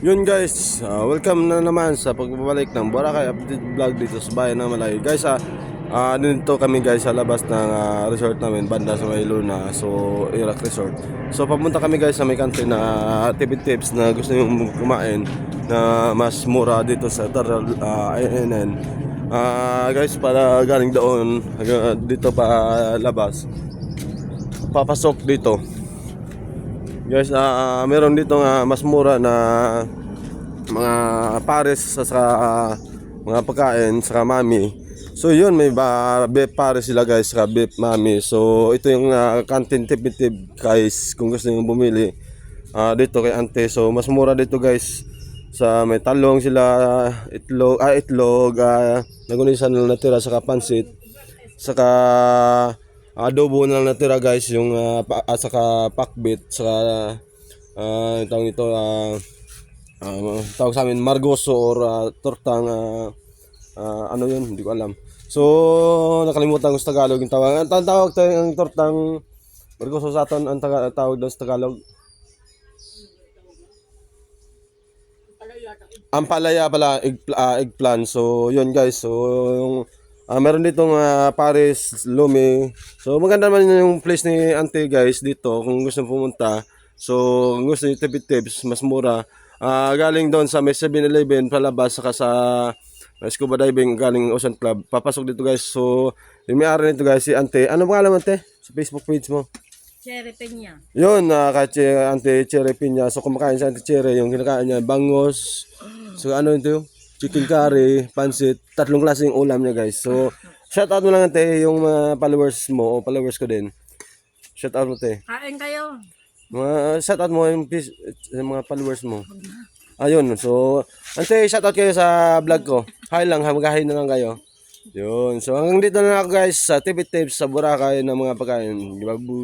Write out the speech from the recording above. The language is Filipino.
Yun guys, welcome na naman sa pagbabalik ng Boracay Update Vlog dito sa bayan ng Malay. Guys, dito kami guys sa labas ng resort namin, banda sa May Luna, so Iraq Resort. So papunta kami guys sa may country na tips na gusto nyo kumain na mas mura dito sa Taral INN. Guys, para galing doon dito pa labas, papasok dito. Guys, meron dito nga mas mura na mga pares sa mga pagkain sa mami. So yun, may beef pares sila guys, sa beef mami. So ito yung canteen tip guys, kung gusto niyo bumili dito kay Ante. So mas mura dito guys. Sa may talong sila, itlog, nagunisan na natira sa pansit, saka adobo na lang natira guys, yung saka pakbit, saka tawag ito tawag sa amin margoso or tortang ano yun, hindi ko alam. So nakalimutan ko sa Tagalog yung tawag. Ang tawag tayo ng tortang margoso sa aton, ang tawag doon sa Tagalog ampalaya pala, eggplant. So yun guys, so yung meron ditong Paris, Lumi. So maganda naman yung place ni Ante guys dito kung gusto pumunta. So kung gusto niyo tips mas mura. Galing doon sa may 7-Eleven palabas, saka sa scuba diving galing Ocean Club. Papasok dito guys. So yung may-ari nito guys si Ante. Ano pangalan mo Ante? Sa Facebook page mo? Cherry Peña. Yun, Ante Cherry Peña. So kumakain sa Ante Cherry, yung kinakain niya bangos. So ano ito? Chicken curry, pansit, 3 klaseng ulam niya guys. So shout out mo lang Ante yung mga followers mo o followers ko din. Shout out mo Ante. Kain kayo. Shout out mo yung mga followers mo. Ayun, so Ante, shout out kayo sa vlog ko. Hi lang, mag-hi na lang kayo. Yun, so hanggang dito na ako guys sa TV Tips sa Boracay ng mga pagkain. Babu.